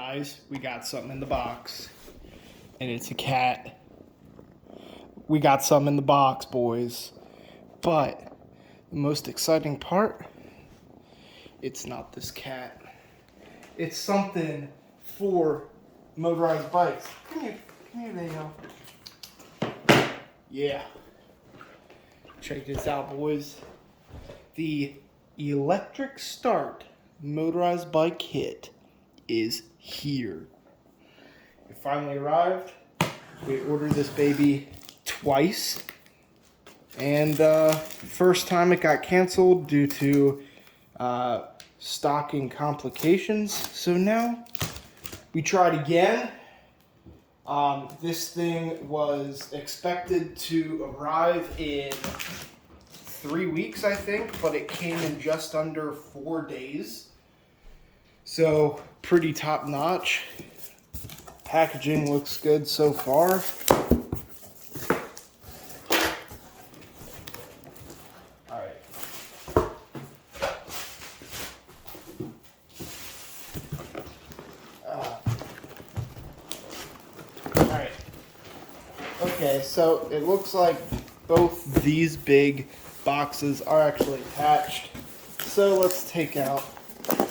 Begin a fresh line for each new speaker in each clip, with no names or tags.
guys, we got something in the box. And it's a cat. We got something in the box, boys. But the most exciting part, it's not this cat. It's something for motorized bikes. Come here, there you go. Yeah. Check this out, boys. The electric start motorized bike kit is here. It finally arrived. We ordered this baby twice, and first time it got canceled due to stocking complications. So now we tried again. This thing was expected to arrive in 3 weeks, I think, but it came in just under 4 days. So pretty top notch. Packaging looks good so far. Alright. Okay, so it looks like both these big boxes are actually attached. So let's take out the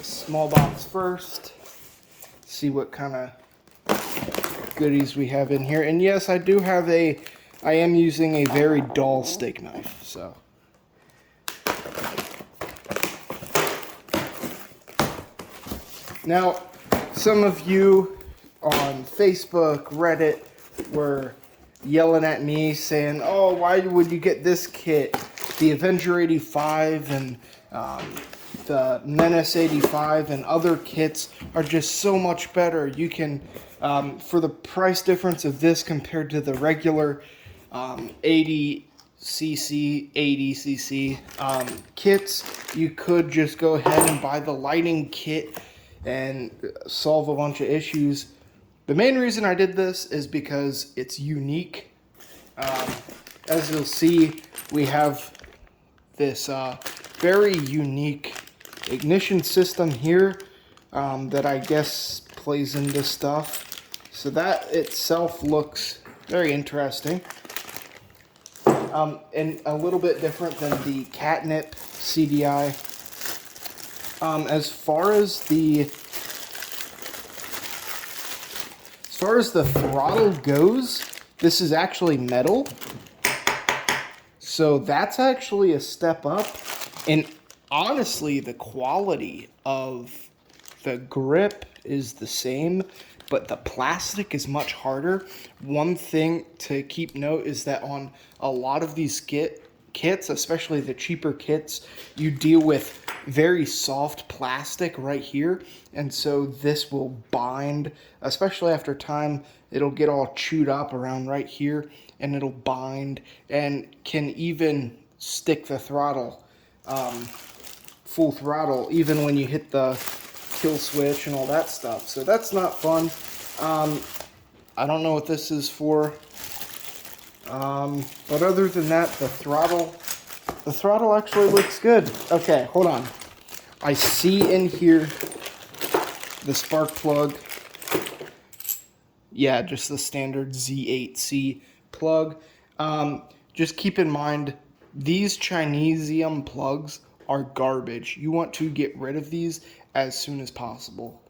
small box first. See what kind of goodies we have in here. And yes, I am using a very dull steak knife, so. Now, some of you on Facebook, Reddit, were yelling at me saying, oh, why would you get this kit? The Avenger 85 and the Menace 85 and other kits are just so much better. You can, for the price difference of this compared to the regular 80cc kits, you could just go ahead and buy the lighting kit and solve a bunch of issues. The main reason I did this is because it's unique. As you'll see, we have this very unique ignition system here that I guess plays into stuff. So that itself looks very interesting. And a little bit different than the catnip CDI. As far as the throttle goes, this is actually metal. So that's actually a step up. And honestly, the quality of the grip is the same, but the plastic is much harder. One thing to keep note is that on a lot of these kits, especially the cheaper kits, you deal with very soft plastic right here, and so this will bind, especially after time. It'll get all chewed up around right here, and it'll bind and can even stick the throttle, full throttle, even when you hit the kill switch and all that stuff. So that's not fun. I don't know what this is for, but other than that, the throttle actually looks good. Okay, hold on. I see in here the spark plug. Yeah, just the standard Z8C plug. Just keep in mind, these Chinesium plugs are garbage. You want to get rid of these as soon as possible.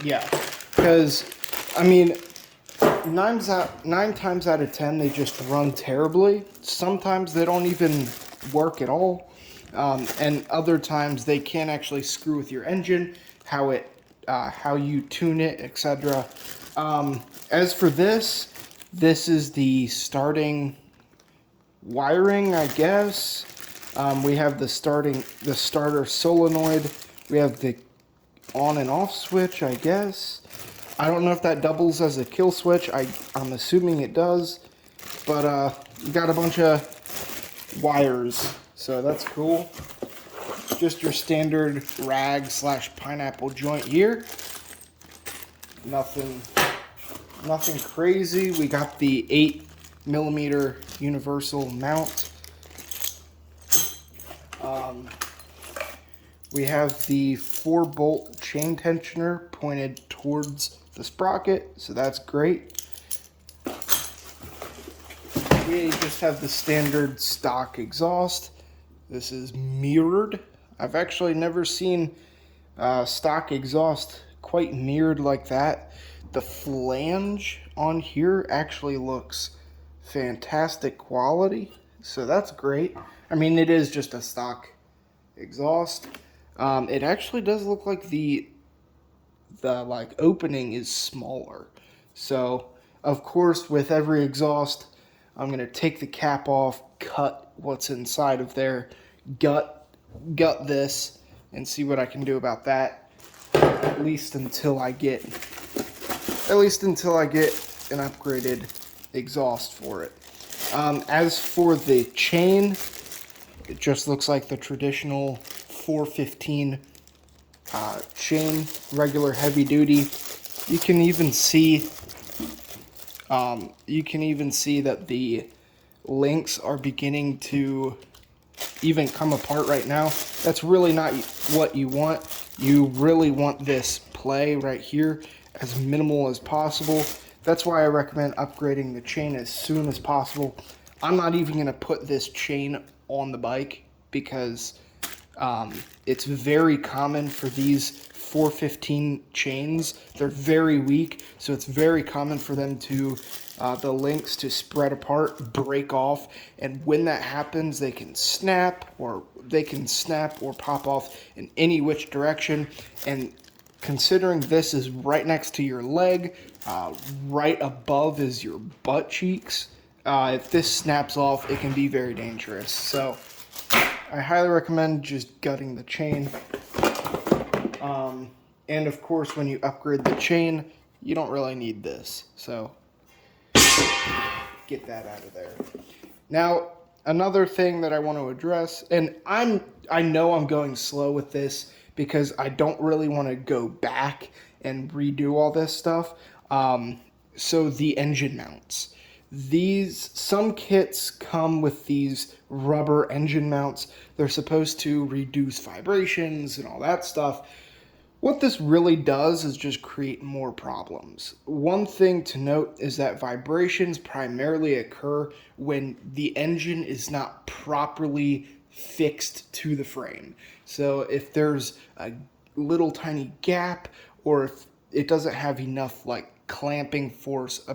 Yeah, because, I mean, 9 times out of 10, they just run terribly. Sometimes they don't even work at all. And other times they can actually screw with your engine, how you tune it, etc. As for this is the starting wiring, I guess. We have the starter solenoid. We have the on and off switch, I guess. I don't know if that doubles as a kill switch. I'm assuming it does. But you got a bunch of wires, so that's cool. Just your standard rag / pineapple joint here. Nothing crazy. We got the 8mm universal mount. We have the 4-bolt chain tensioner pointed towards the sprocket, so that's great. We just have the standard stock exhaust. This is mirrored. I've actually never seen stock exhaust quite mirrored like that. The flange on here actually looks fantastic quality, so that's great. I mean, it is just a stock exhaust. It actually does look like the like opening is smaller. So of course, with every exhaust, I'm gonna take the cap off, cut what's inside of there, gut this, and see what I can do about that. At least until I get an upgraded exhaust for it. As for the chain, it just looks like the traditional 415 chain, regular heavy duty. You can even see that the links are beginning to even come apart right now. That's really not what you want. You really want this play right here as minimal as possible. That's why I recommend upgrading the chain as soon as possible. I'm not even going to put this chain on the bike because it's very common for these 415 chains. They're very weak, so it's very common for them to the links to spread apart, break off, and when that happens, they can snap or pop off in any which direction. And considering this is right next to your leg, right above is your butt cheeks, if this snaps off, it can be very dangerous. So I highly recommend just gutting the chain. And of course, when you upgrade the chain, you don't really need this. So get that out of there. Now, another thing that I want to address, and I know I'm going slow with this because I don't really want to go back and redo all this stuff. So the engine mounts. Some kits come with these rubber engine mounts. They're supposed to reduce vibrations and all that stuff. What this really does is just create more problems. One thing to note is that vibrations primarily occur when the engine is not properly fixed to the frame. So if there's a little tiny gap, or if it doesn't have enough like clamping force,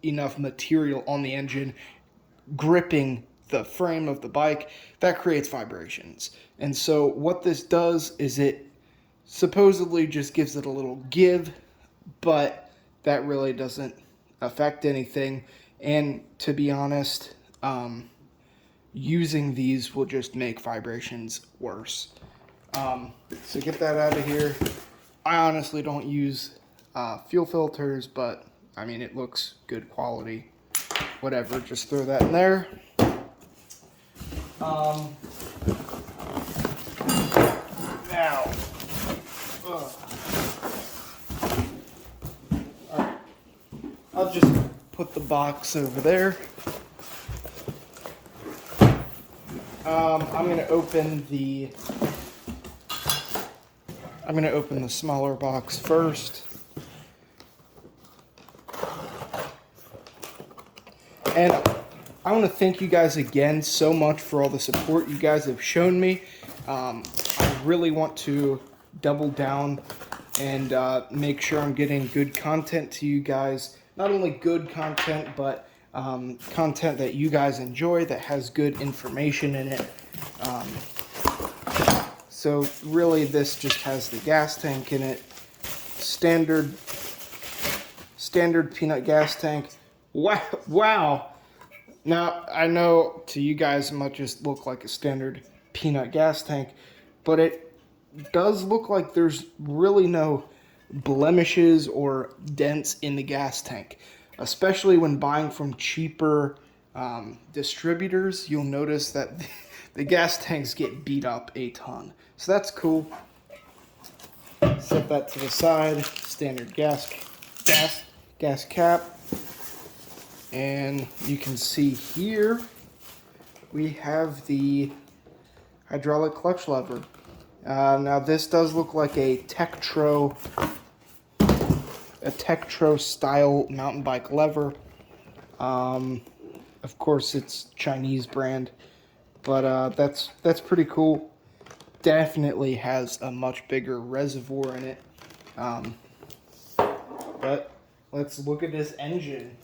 enough material on the engine gripping the frame of the bike, that creates vibrations. And so what this does is it supposedly just gives it a little give, but that really doesn't affect anything. And to be honest, using these will just make vibrations worse. So get that out of here. I honestly don't use fuel filters, but I mean, it looks good quality. Whatever, just throw that in there. Now, alright, I'll just put the box over there. I'm gonna open the smaller box first. And I want to thank you guys again so much for all the support you guys have shown me. I really want to double down and make sure I'm getting good content to you guys. Not only good content, but content that you guys enjoy, that has good information in it. So really, this just has the gas tank in it. Standard peanut gas tank. Wow. Now, I know to you guys it might just look like a standard peanut gas tank, but it does look like there's really no blemishes or dents in the gas tank. Especially when buying from cheaper distributors, you'll notice that the gas tanks get beat up a ton. So that's cool. Set that to the side. Standard gas cap. And you can see here we have the hydraulic clutch lever. Now this does look like a Tektro style mountain bike lever. Of course, it's Chinese brand, but that's pretty cool. Definitely has a much bigger reservoir in it. But let's look at this engine.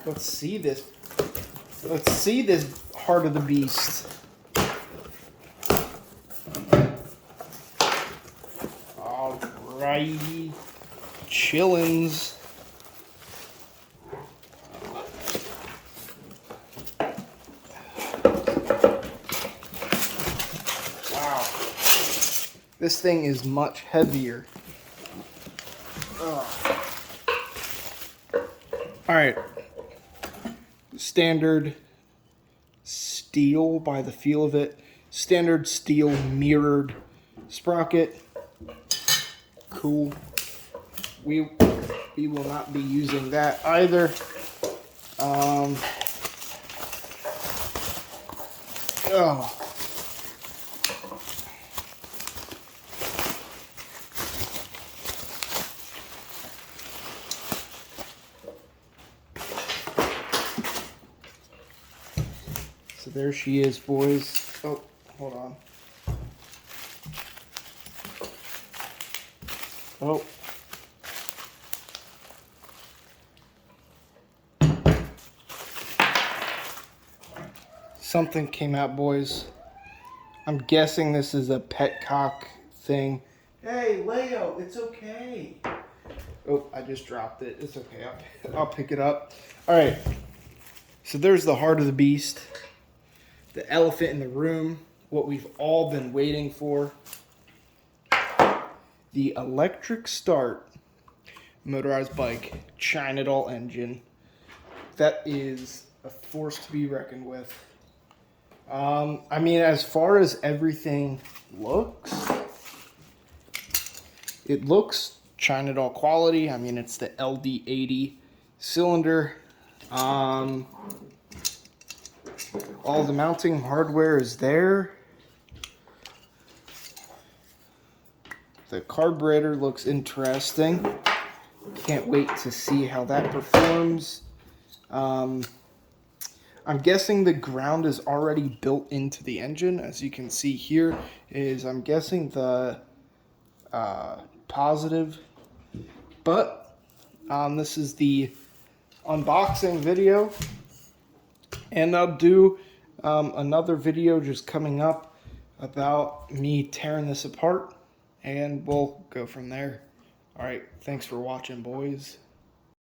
Let's see this. Let's see this heart of the beast. Alrighty, chillins. Wow, this thing is much heavier. Alright, standard steel by the feel of it. Standard steel mirrored sprocket. Cool. We will not be using that either. Oh. So there she is, boys. Oh, hold on. Oh. Something came out, boys. I'm guessing this is a petcock thing. Hey, Leo, it's okay. Oh, I just dropped it. It's okay. I'll pick it up. All right. So there's the heart of the beast. The elephant in the room. What we've all been waiting for. The electric start motorized bike China doll engine. That is a force to be reckoned with. I mean, as far as everything looks, it looks China doll quality. I mean, it's the LD80 cylinder. All the mounting hardware is there. The carburetor looks interesting. Can't wait to see how that performs. I'm guessing the ground is already built into the engine. As you can see here, I'm guessing the positive. But this is the unboxing video. And I'll do another video just coming up about me tearing this apart. And we'll go from there. All right, thanks for watching, boys.